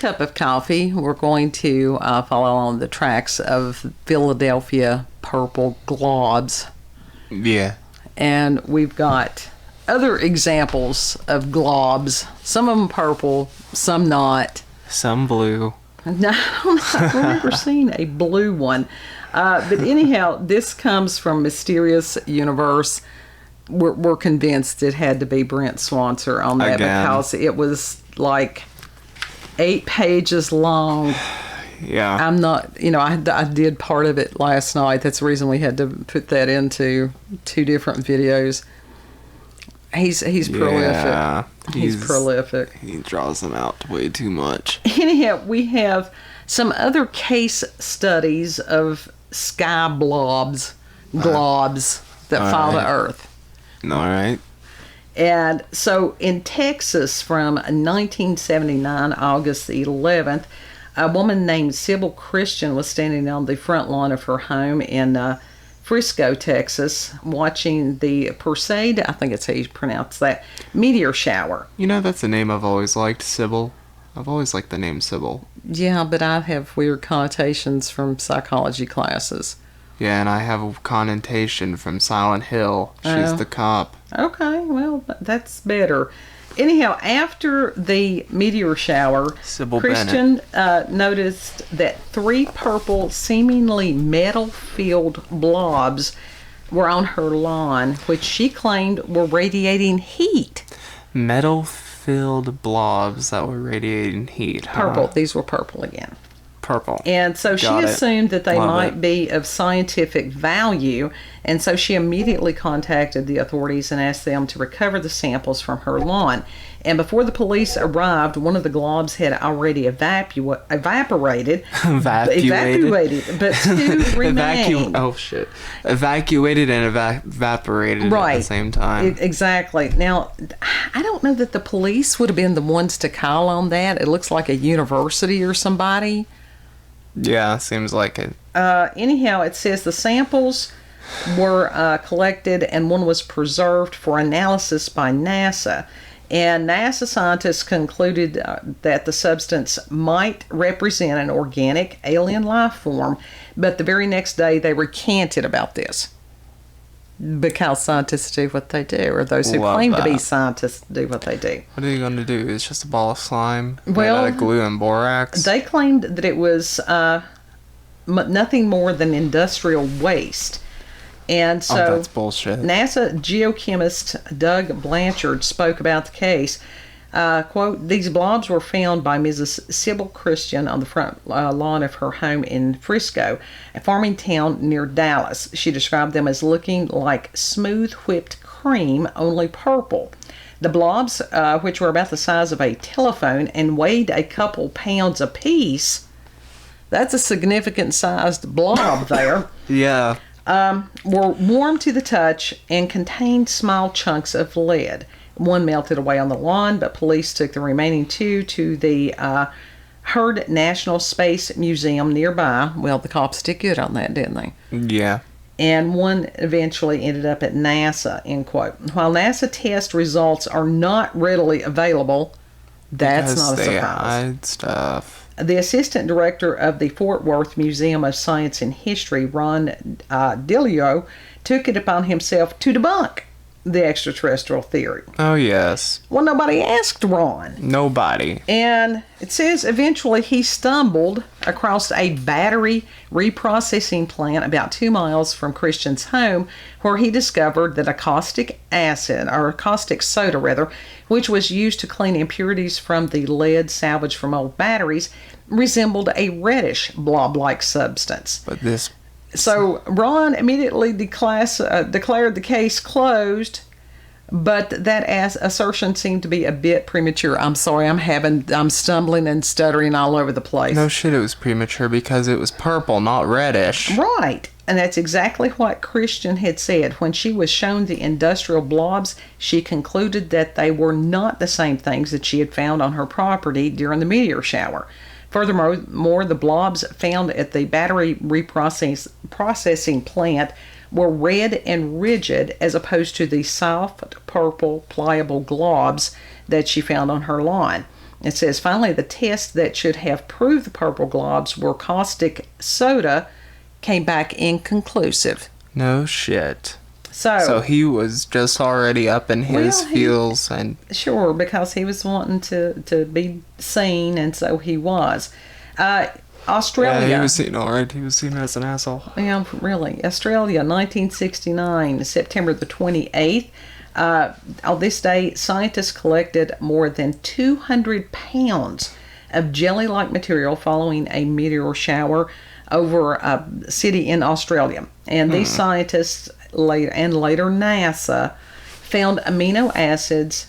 cup of coffee, we're going to follow on the tracks of Philadelphia purple globs. Yeah. And we've got other examples of globs. Some of them purple, some not. Some blue. No, I've never seen a blue one. But anyhow, this comes from Mysterious Universe. We're convinced it had to be Brent Swancer on that because it was like 8 pages long. Yeah. I'm not, I did part of it last night. That's the reason we had to put that into 2 different videos. He's prolific. He's prolific. He draws them out way too much. Anyhow, we have some other case studies of sky globs that fall to Earth. All right. And so in Texas from 1979, August the 11th, a woman named Sybil Christian was standing on the front lawn of her home in Frisco, Texas, watching the Perseid, I think it's how you pronounce that, meteor shower. That's a name I've always liked, Sybil. I've always liked the name Sybil. Yeah, but I have weird connotations from psychology classes. Yeah, and I have a connotation from Silent Hill. She's the cop. Okay, well, that's better. Anyhow, after the meteor shower, Sybil Christian noticed that 3 purple, seemingly metal-filled blobs were on her lawn, which she claimed were radiating heat. Metal-filled blobs that were radiating heat. Purple. These were purple again. Purple. And so she assumed that they might be of scientific value, and so she immediately contacted the authorities and asked them to recover the samples from her lawn. And before the police arrived, one of the globs had already evaporated. Evacuated, but 2 remained. Evacuated and evaporated at the same time. Exactly. Now, I don't know that the police would have been the ones to call on that. It looks like a university or somebody. Yeah, seems like it. Anyhow, it says the samples were collected and one was preserved for analysis by NASA. And NASA scientists concluded that the substance might represent an organic alien life form, but the very next day they recanted about this. Because scientists do what they do, or those who claim to be scientists do what they do. What are you going to do? It's just a ball of slime made out of glue and borax? They claimed that it was nothing more than industrial waste. And so that's bullshit. NASA geochemist Doug Blanchard spoke about the case. Quote, these blobs were found by Mrs. Sybil Christian on the front lawn of her home in Frisco, a farming town near Dallas. She described them as looking like smooth whipped cream, only purple. The blobs, which were about the size of a telephone and weighed a couple pounds apiece, that's a significant sized blob there. Yeah. Were warm to the touch and contained small chunks of lead. One melted away on the lawn, but police took the remaining 2 to the Hurd National Space Museum nearby. Well, the cops did good on that, didn't they? Yeah. And one eventually ended up at NASA, end quote. While NASA test results are not readily available, that's not a surprise. They hide stuff. The assistant director of the Fort Worth Museum of Science and History, Ron Dilio, took it upon himself to debunk the extraterrestrial theory. Oh, yes. Well, nobody asked Ron. Nobody. And it says eventually he stumbled across a battery reprocessing plant about 2 miles from Christian's home, where he discovered that caustic soda, which was used to clean impurities from the lead salvaged from old batteries, resembled a reddish blob-like substance. So Ron immediately declared the case closed, but that assertion seemed to be a bit premature. I'm sorry, I'm stumbling and stuttering all over the place. No shit, it was premature because it was purple, not reddish. Right. And that's exactly what Christian had said. When she was shown the industrial blobs, she concluded that they were not the same things that she had found on her property during the meteor shower. Furthermore, the blobs found at the battery processing plant were red and rigid as opposed to the soft, purple, pliable globs that she found on her lawn. It says, finally, the test that should have proved the purple globs were caustic soda came back inconclusive. No shit. So he was just already up in his feels and... Sure, because he was wanting to be seen, and so he was. Australia. Yeah, he was seen alright. He was seen as an asshole. Yeah, really. Australia, 1969, September the 28th. On this day, scientists collected more than 200 pounds of jelly-like material following a meteor shower over a city in Australia. And these scientists, later NASA, found amino acids,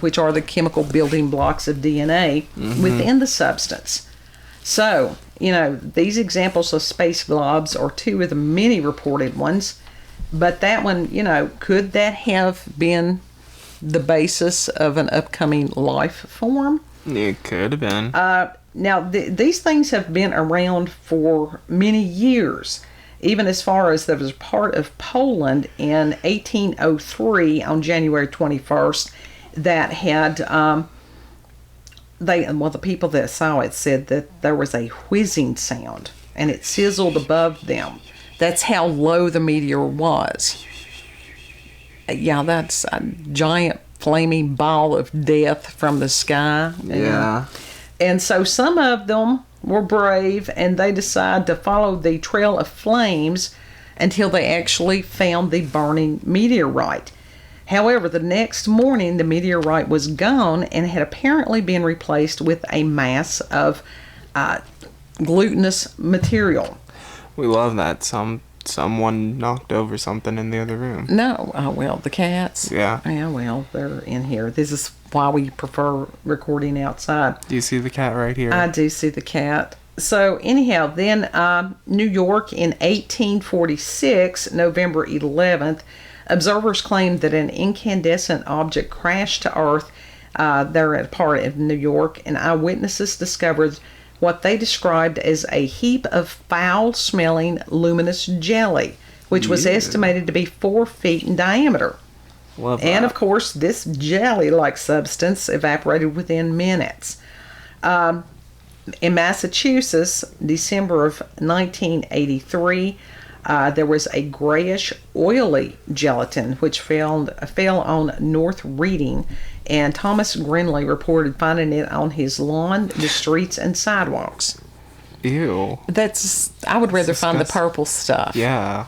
which are the chemical building blocks of DNA, within the substance. So, these examples of space globs are two of the many reported ones. But that one, could that have been the basis of an upcoming life form? It could have been. Now, these things have been around for many years, even as far as there was part of Poland in 1803 on January 21st that had, the people that saw it said that there was a whizzing sound and it sizzled above them. That's how low the meteor was. Yeah, that's a giant flaming ball of death from the sky. Yeah. And so some of them were brave, and they decided to follow the trail of flames until they actually found the burning meteorite. However, the next morning, the meteorite was gone and had apparently been replaced with a mass of glutinous material. We love that. Someone knocked over something in the other room. No, well, the cats. Yeah. Yeah, well, they're in here. This is why we prefer recording outside. Do you see the cat right here? I do see the cat. So anyhow, then New York in 1846, November 11th, observers claimed that an incandescent object crashed to Earth there at a part of New York, and eyewitnesses discovered what they described as a heap of foul-smelling luminous jelly, which was estimated to be 4 feet in diameter. Love that. And, of course, this jelly-like substance evaporated within minutes. In Massachusetts, December of 1983, there was a grayish, oily gelatin which fell on North Reading, and Thomas Grinley reported finding it on his lawn, the streets, and sidewalks. Ew. I would rather find the purple stuff. Yeah.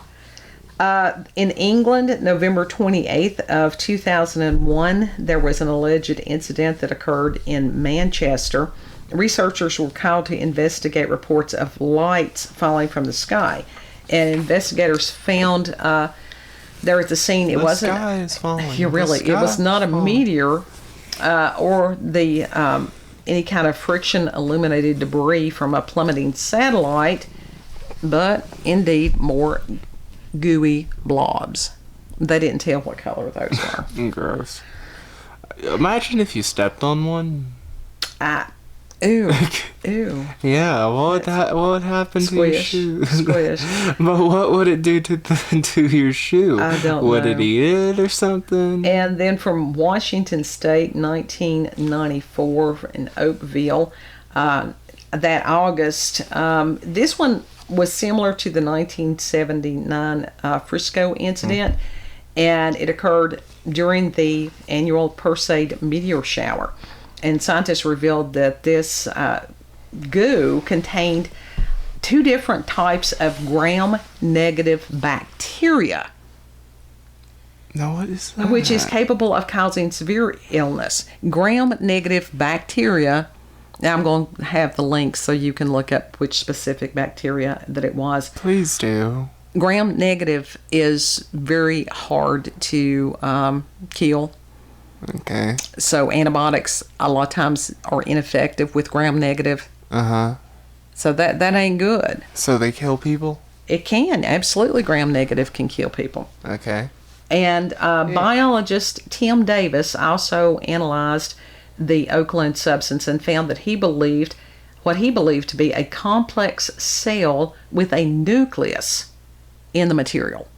In England, November 28th of 2001, there was an alleged incident that occurred in Manchester. Researchers were called to investigate reports of lights falling from the sky. And investigators found there at the scene, it wasn't. The sky is falling. It was not a meteor or the any kind of friction illuminated debris from a plummeting satellite, but indeed more gooey blobs. They didn't tell what color those were. Gross. Imagine if you stepped on one. Ew. Ew. Yeah, what would happen to your shoe? Squish. But what would it do to your shoe? I don't know. Would it eat it or something? And then from Washington State, 1994, in Oakville, that August, this one was similar to the 1979 Frisco incident, and it occurred during the annual Perseid meteor shower. And scientists revealed that this goo contained 2 different types of gram-negative bacteria. No, what is that? Which is capable of causing severe illness. Gram-negative bacteria. Now I'm going to have the links so you can look up which specific bacteria that it was. Please do. Gram-negative is very hard to kill. Okay. So antibiotics a lot of times are ineffective with gram-negative. Uh-huh. So that ain't good. So they kill people? It can. Absolutely, gram-negative can kill people. Okay. And biologist Tim Davis also analyzed the Oakland substance and found that he believed what he believed to be a complex cell with a nucleus in the material.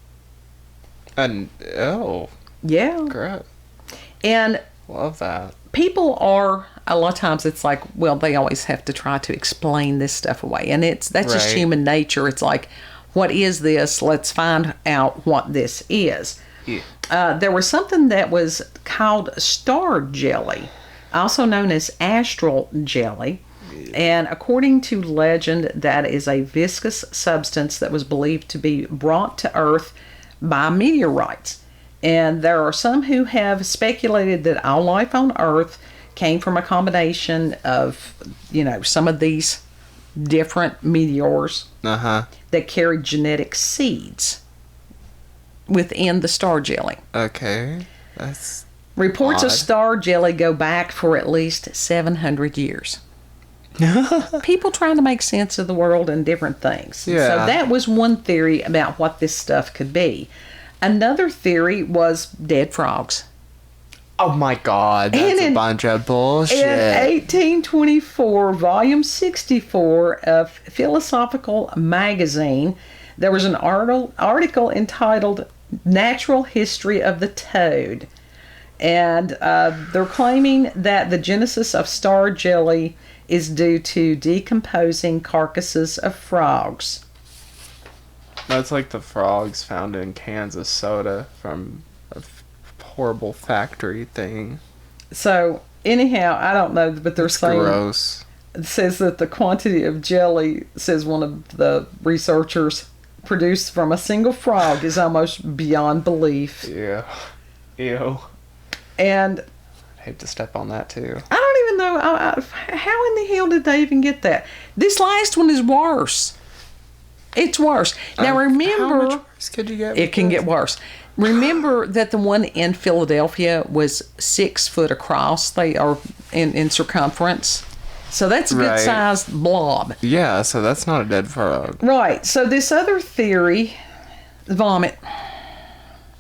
And, oh. Yeah. Great. And love that. people are, a lot of times it's like, well, they always have to try to explain this stuff away. And that's just Right. human nature. It's like, what is this? Let's find out what this is. Yeah. There was something that was called star jelly, also known as astral jelly. And according to legend, that is a viscous substance that was believed to be brought to Earth by meteorites. And there are some who have speculated that all life on Earth came from a combination of, some of these different meteors that carried genetic seeds within the star jelly. Okay. That's Reports of odd. star jelly go back for at least 700 years. People trying to make sense of the world and different things. Yeah. So that was one theory about what this stuff could be. Another theory was dead frogs. Oh my God, that's a bunch of bullshit. In 1824, volume 64 of Philosophical Magazine, there was an article entitled Natural History of the Toad. And they're claiming that the genesis of star jelly is due to decomposing carcasses of frogs. That's like the frogs found in cans of soda from a horrible factory thing. So, anyhow, I don't know, but they're saying... Gross. It says that the quantity of jelly, says one of the researchers, produced from a single frog is almost beyond belief. Yeah. Ew. And I'd hate to step on that too. I don't even know, how in the hell did they even get that? This last one is worse. It's worse. Now remember... How much worse could you get? It can get worse. Remember that the one in Philadelphia was 6 foot across. They are in circumference. So that's a good Right. sized blob. Yeah, so that's not a dead frog. Right. So this other theory, vomit.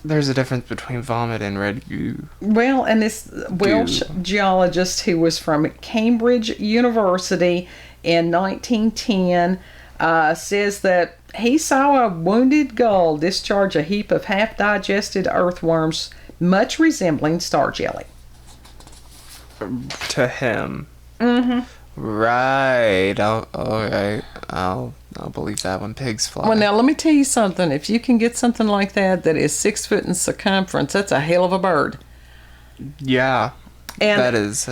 There's a difference between vomit and red goo. Well, and this Welsh geologist who was from Cambridge University in 1910 says that he saw a wounded gull discharge a heap of half-digested earthworms much resembling star jelly. To him. Mm-hmm. Right. I'll believe that when pigs fly. Well, now let me tell you something. If you can get something like that is 6 foot in circumference, that's a hell of a bird. Yeah. And that is...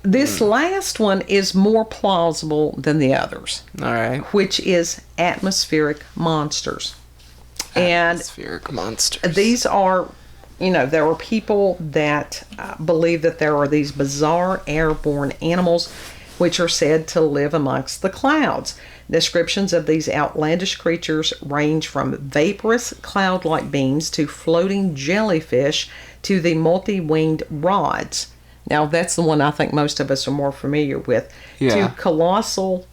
this last one is more plausible than the others, all right. which is atmospheric monsters. And Atmospheric monsters. these are, there are people that believe that there are these bizarre airborne animals which are said to live amongst the clouds. Descriptions of these outlandish creatures range from vaporous cloud-like beings to floating jellyfish to the multi-winged rods. Now, that's the one I think most of us are more familiar with. Yeah. To colossal,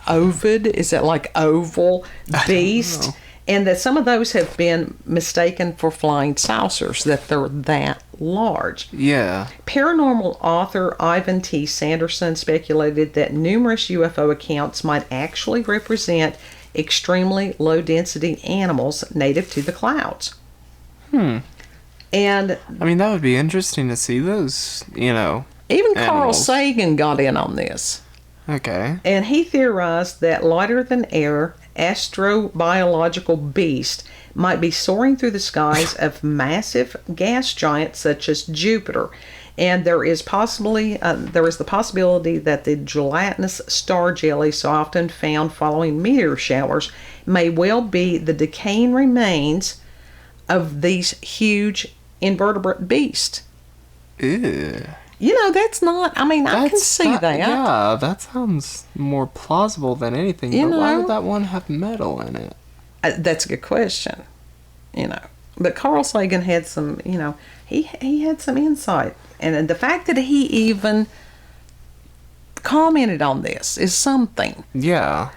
ovid, is that like oval beast? know. And that some of those have been mistaken for flying saucers, that they're that large. Yeah. Paranormal author Ivan T. Sanderson speculated that numerous UFO accounts might actually represent extremely low-density animals native to the clouds. And I mean, that would be interesting to see those, even Carl animals. Sagan got in on this. Okay. And he theorized that lighter-than-air astrobiological beast might be soaring through the skies of massive gas giants such as Jupiter. And there is the possibility that the gelatinous star jelly so often found following meteor showers may well be the decaying remains of these huge invertebrate beasts. Ew. That's not, I can see that. Yeah, that sounds more plausible than anything. But why would that one have metal in it? That's a good question. But Carl Sagan had some, he had some insight. And the fact that he even commented on this is something. Yeah.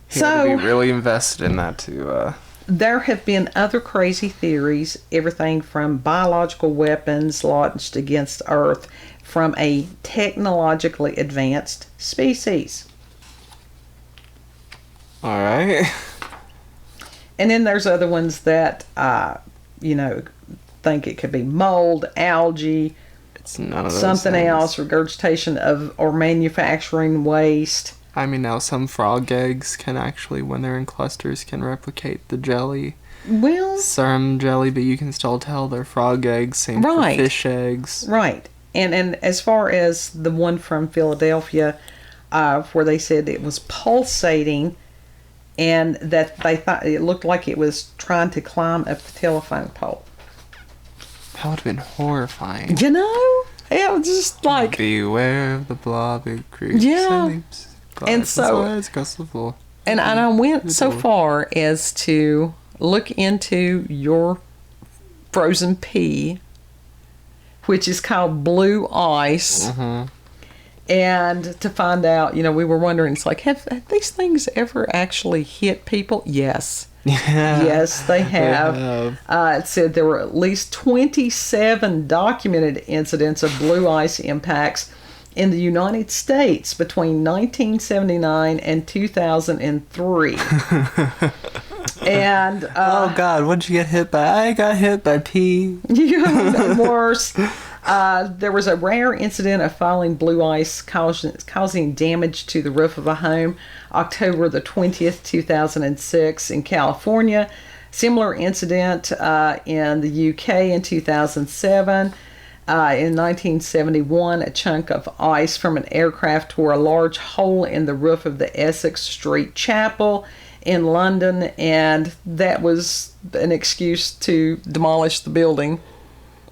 He had to be really invested in that to... There have been other crazy theories, everything from biological weapons launched against Earth from a technologically advanced species. All right. And then there's other ones that, think it could be mold, algae, It's none of those something things. else, regurgitation of or manufacturing waste. I mean, now some frog eggs can actually, when they're in clusters, can replicate the jelly. Well, Some jelly, but you can still tell they're frog eggs. Same Right. for fish eggs. right. And as far as the one from Philadelphia, where they said it was pulsating, and that they thought it looked like it was trying to climb up the telephone pole. That would have been horrifying. You know, it was just like, Beware of the blob, it creeps Yeah. and leaps. And so- across the floor. and I went so far as to look into your frozen pea, which is called blue ice. Mm-hmm. And to find out, we were wondering, it's like, have these things ever actually hit people? Yes. Yeah. Yes, they have. have. It said there were at least 27 documented incidents of blue ice impacts in the United States between 1979 and 2003. And Oh God, what'd you get hit by? I got hit by pee. yeah, worse. There was a rare incident of falling blue ice causing damage to the roof of a home, October the 20th, 2006 in California. Similar incident in the UK in 2007. In 1971, a chunk of ice from an aircraft tore a large hole in the roof of the Essex Street Chapel in London, and that was an excuse to demolish the building.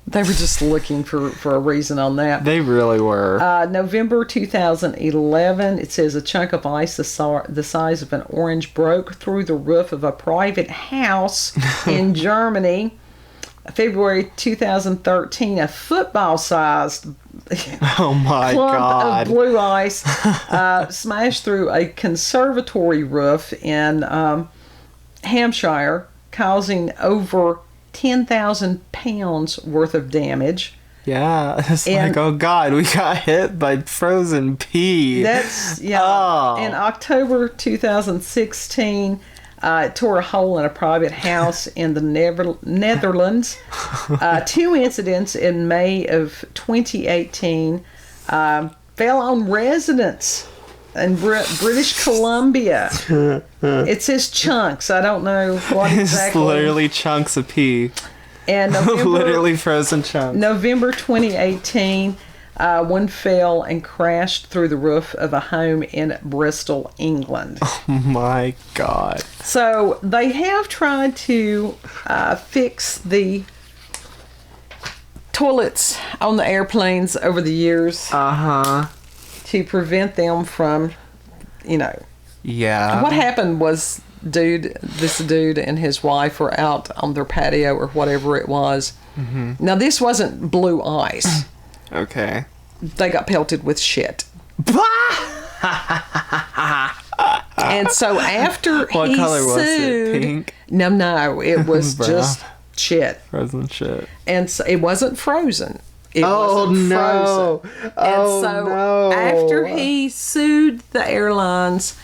They were just looking for a reason on that. They really were. November 2011, it says a chunk of ice the size of an orange broke through the roof of a private house in Germany. February 2013, a football-sized Oh my clump God. of blue ice smashed through a conservatory roof in Hampshire, causing over 10,000 pounds worth of damage. Yeah, it's And- like, oh God, we got hit by frozen pea. That's, yeah. Oh. In October 2016, it tore a hole in a private house in the Netherlands. 2 incidents in May of 2018 fell on residents in British Columbia. It says chunks. I don't know what It's exactly. literally chunks of pea. And November, Literally frozen chunks. November 2018, one fell and crashed through the roof of a home in Bristol, England. Oh my God. So they have tried to fix the toilets on the airplanes over the years Uh-huh. to prevent them from, Yeah. What happened was this dude and his wife were out on their patio or whatever it was. Mm-hmm. Now, this wasn't blue ice. Okay. They got pelted with shit. And so after What he color was it? sued, Pink? No, it was Brown. just shit. Frozen shit. And so it wasn't frozen. It Oh wasn't no. frozen. Oh And so no. after he sued the airlines,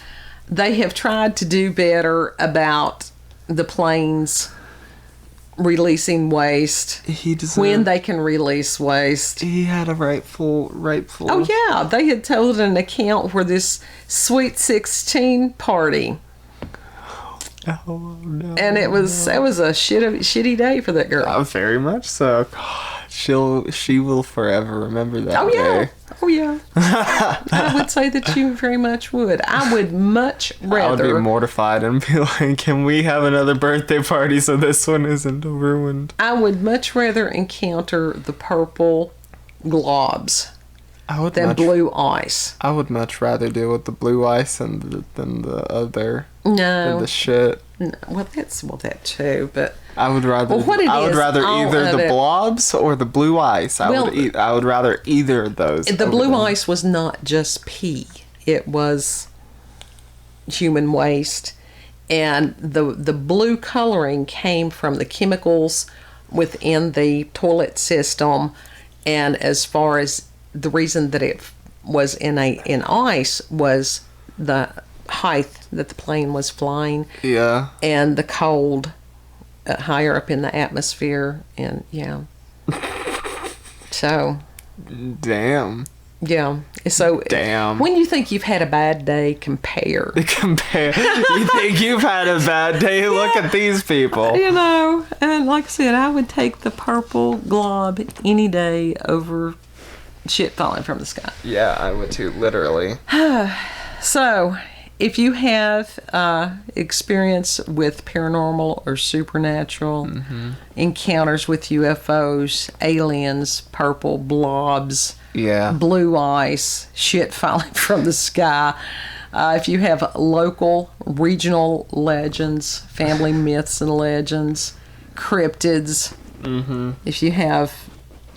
they have tried to do better about the planes releasing waste He deserved, when they can release waste. he had a rightful. Oh yeah, they had told an account where this Sweet 16 party, Oh no. and it was a shitty day for that girl. Very much so. God, she will forever remember that Oh yeah, day. oh yeah. I would say that you very much would. I would much I would be rather. mortified and be like, "Can we have another birthday party so this one isn't ruined?" I would much rather encounter the purple globs I would than much. blue ice. I would much rather deal with the blue ice than the other than No, the shit. no. Well, that too. But I would rather. Well, what it I would is, rather all either of the it- blobs or the blue ice. I Well, would rather either of those. the over blue them. ice was not just pee; it was human waste, and the blue coloring came from the chemicals within the toilet system. And as far as the reason that it was in ice was the height that the plane was flying Yeah. and the cold higher up in the atmosphere, and yeah. So Damn. Yeah. So Damn. when you think you've had a bad day, compare. You think you've had a bad day? Look at these people. You know, and like I said, I would take the purple glob any day over shit falling from the sky. Yeah, I would too, literally. So, if you have experience with paranormal or supernatural encounters with UFOs, aliens, purple blobs, Yeah. blue ice, shit falling from the sky, if you have local, regional legends, family myths and legends, cryptids, if you have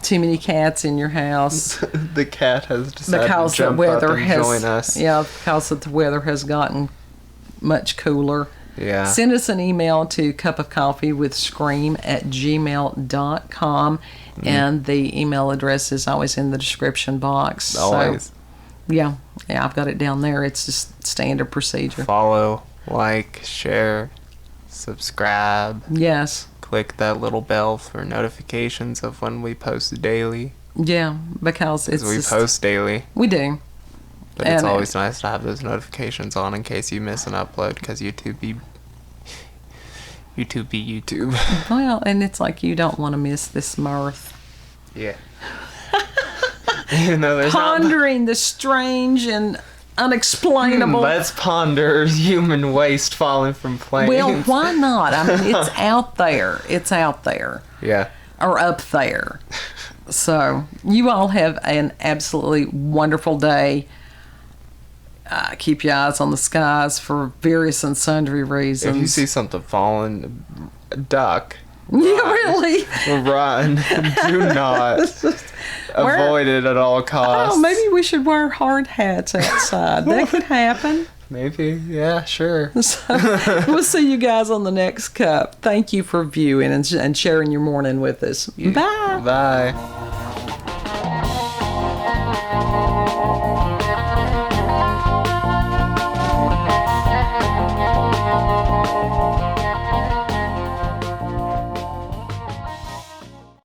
too many cats in your house, The cat has decided because to the jump weather up and has join us. yeah, because the weather has gotten much cooler. Yeah. Send us an email to cupofcoffeewithscream@gmail.com, and the email address is always in the description box. Always. So, yeah, I've got it down there. It's just standard procedure. Follow, like, share, subscribe. Yes. Click that little bell for notifications of when we post daily. Yeah, because it's Because we just, post daily. we do. But it's And always nice to have those notifications on in case you miss an upload, because YouTube be YouTube. Well, and it's like you don't want to miss this mirth. Yeah. Even though there's Pondering the strange and unexplainable. Let's ponder human waste falling from planes. Well, why not? I mean, it's out there. It's out there. Yeah. Or up there. So, you all have an absolutely wonderful day. Keep your eyes on the skies for various and sundry reasons. If you see something falling, duck. Yeah, really? Run. Do not. Avoid it at all costs. Oh, maybe we should wear hard hats outside. That could happen. Maybe. Yeah, sure. So, we'll see you guys on the next cup. Thank you for viewing and sharing your morning with us. Bye. Bye.